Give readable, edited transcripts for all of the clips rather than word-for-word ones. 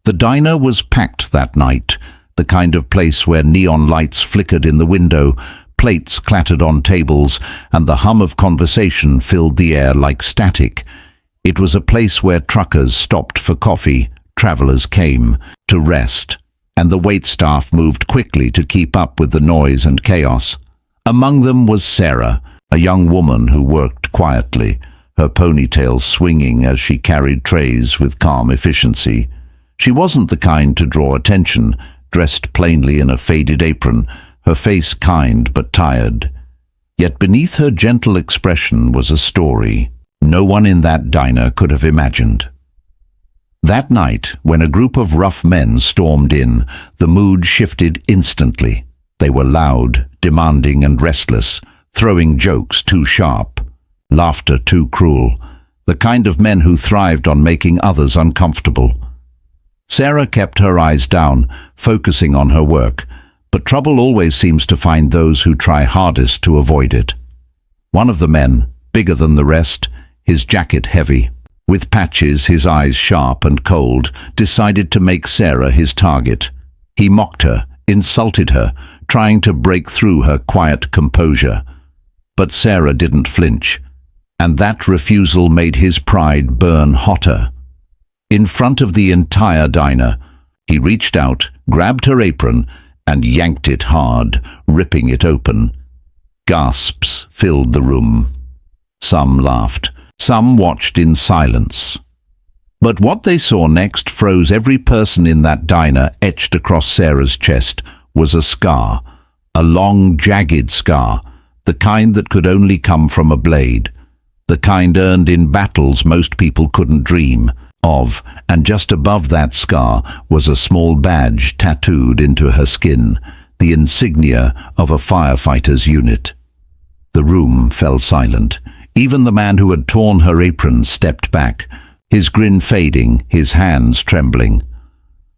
The diner was packed that night, the kind of place where neon lights flickered in the window, plates clattered on tables, and the hum of conversation filled the air like static. It was a place where truckers stopped for coffee, travelers came to rest, and the waitstaff moved quickly to keep up with the noise and chaos. Among them was Sarah, a young woman who worked quietly, her ponytail swinging as she carried trays with calm efficiency. She wasn't the kind to draw attention, dressed plainly in a faded apron, her face kind but tired. Yet beneath her gentle expression was a story no one in that diner could have imagined. That night, when a group of rough men stormed in, the mood shifted instantly. They were loud, demanding and restless, throwing jokes too sharp, laughter too cruel, the kind of men who thrived on making others uncomfortable. Sarah kept her eyes down, focusing on her work, but trouble always seems to find those who try hardest to avoid it. One of the men, bigger than the rest, his jacket heavy, with patches, his eyes sharp and cold, decided to make Sarah his target. He mocked her, insulted her, trying to break through her quiet composure. But Sarah didn't flinch, and that refusal made his pride burn hotter. In front of the entire diner, he reached out, grabbed her apron, and yanked it hard, ripping it open. Gasps filled the room. Some laughed, some watched in silence. But what they saw next froze every person in that diner. Etched across Sarah's chest was a scar, a long, jagged scar, the kind that could only come from a blade, the kind earned in battles most people couldn't dream of, and just above that scar was a small badge tattooed into her skin, the insignia of a firefighter's unit. The room fell silent. Even the man who had torn her apron stepped back, his grin fading, his hands trembling.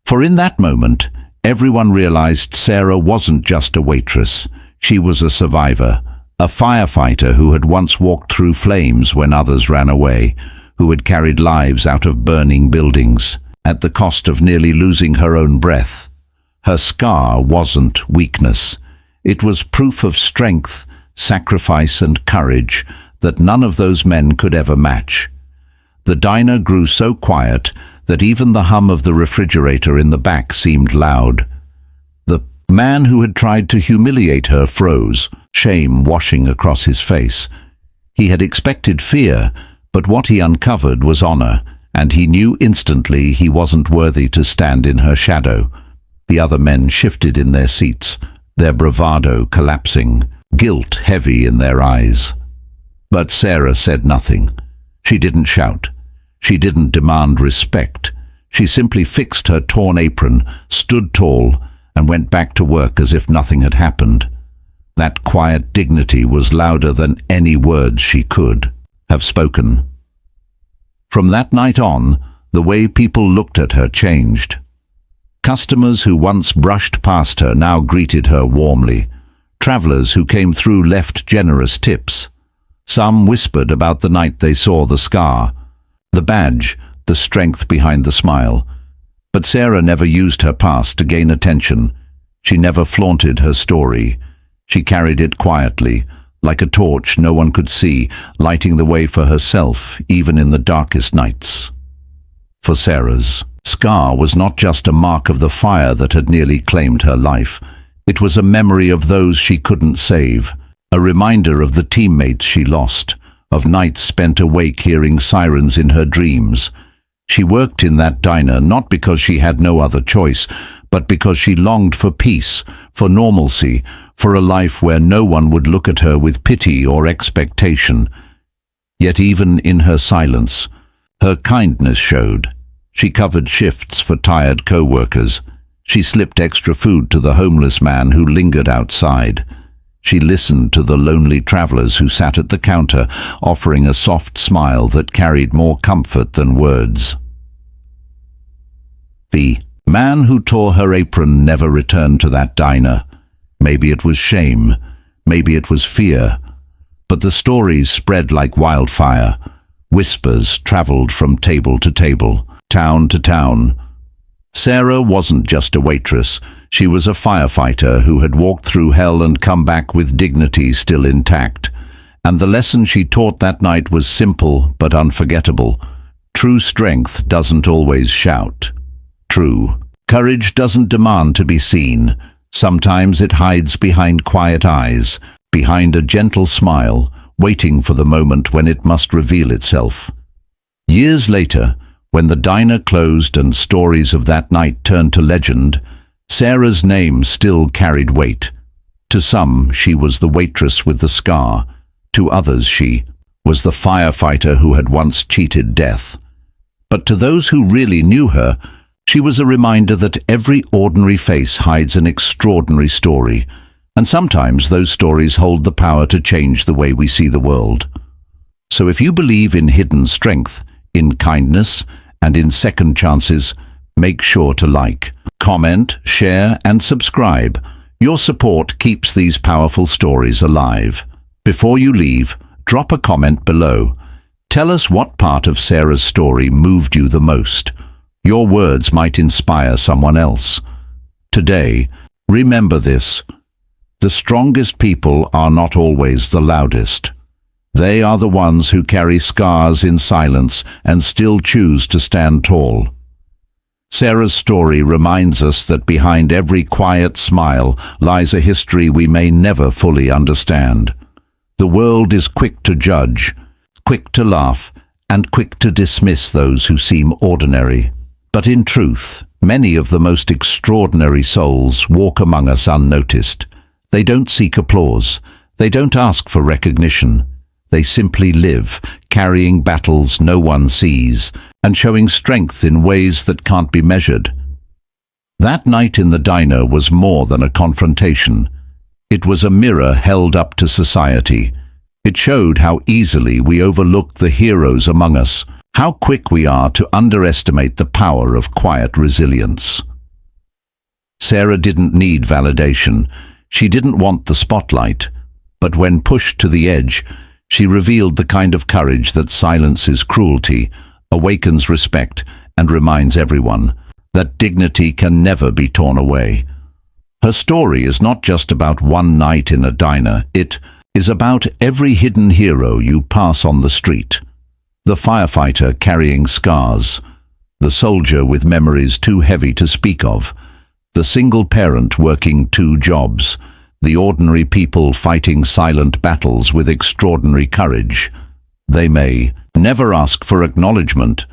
For in that moment, everyone realized Sarah wasn't just a waitress. She was a survivor, a firefighter who had once walked through flames when others ran away, who had carried lives out of burning buildings, at the cost of nearly losing her own breath. Her scar wasn't weakness. It was proof of strength, sacrifice and courage that none of those men could ever match. The diner grew so quiet that even the hum of the refrigerator in the back seemed loud. The man who had tried to humiliate her froze, shame washing across his face. He had expected fear, but what he uncovered was honor, and he knew instantly he wasn't worthy to stand in her shadow. The other men shifted in their seats, their bravado collapsing, guilt heavy in their eyes. But Sarah said nothing. She didn't shout. She didn't demand respect. She simply fixed her torn apron, stood tall, and went back to work as if nothing had happened. That quiet dignity was louder than any words she could have spoken. From that night on, the way people looked at her changed. Customers who once brushed past her now greeted her warmly. Travelers who came through left generous tips. Some whispered about the night they saw the scar, the badge, the strength behind the smile. But Sarah never used her past to gain attention. She never flaunted her story. She carried it quietly, like a torch no one could see, lighting the way for herself, even in the darkest nights. For Sarah's scar was not just a mark of the fire that had nearly claimed her life. It was a memory of those she couldn't save, a reminder of the teammates she lost, of nights spent awake hearing sirens in her dreams. She worked in that diner not because she had no other choice, but because she longed for peace, for normalcy, for a life where no one would look at her with pity or expectation. Yet even in her silence, her kindness showed. She covered shifts for tired co-workers. She slipped extra food to the homeless man who lingered outside. She listened to the lonely travelers who sat at the counter, offering a soft smile that carried more comfort than words. The man who tore her apron never returned to that diner. Maybe it was shame, maybe it was fear. But the stories spread like wildfire. Whispers traveled from table to table, town to town. Sarah wasn't just a waitress. She was a firefighter who had walked through hell and come back with dignity still intact. And the lesson she taught that night was simple but unforgettable. True strength doesn't always shout. True courage doesn't demand to be seen. Sometimes it hides behind quiet eyes, behind a gentle smile, waiting for the moment when it must reveal itself. Years later, when the diner closed and stories of that night turned to legend, Sarah's name still carried weight. To some, she was the waitress with the scar. To others, she was the firefighter who had once cheated death. But to those who really knew her, she was a reminder that every ordinary face hides an extraordinary story, and sometimes those stories hold the power to change the way we see the world. So if you believe in hidden strength, in kindness, and in second chances, make sure to like, comment, share, and subscribe. Your support keeps these powerful stories alive. Before you leave, drop a comment below. Tell us what part of Sarah's story moved you the most. Your words might inspire someone else. Today, remember this: the strongest people are not always the loudest. They are the ones who carry scars in silence and still choose to stand tall. Sarah's story reminds us that behind every quiet smile lies a history we may never fully understand. The world is quick to judge, quick to laugh, and quick to dismiss those who seem ordinary. But in truth, many of the most extraordinary souls walk among us unnoticed. They don't seek applause. They don't ask for recognition. They simply live, carrying battles no one sees, and showing strength in ways that can't be measured. That night in the diner was more than a confrontation. It was a mirror held up to society. It showed how easily we overlook the heroes among us, how quick we are to underestimate the power of quiet resilience. Sarah didn't need validation. She didn't want the spotlight. But when pushed to the edge, she revealed the kind of courage that silences cruelty, awakens respect, and reminds everyone that dignity can never be torn away. Her story is not just about one night in a diner. It is about every hidden hero you pass on the street. The firefighter carrying scars, the soldier with memories too heavy to speak of, the single parent working 2 jobs, the ordinary people fighting silent battles with extraordinary courage. They may never ask for acknowledgement,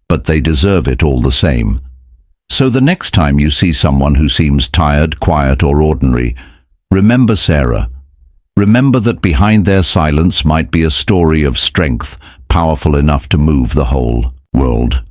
but they deserve it all the same. So the next time you see someone who seems tired, quiet, or ordinary, remember Sarah. Remember that behind their silence might be a story of strength, powerful enough to move the whole world.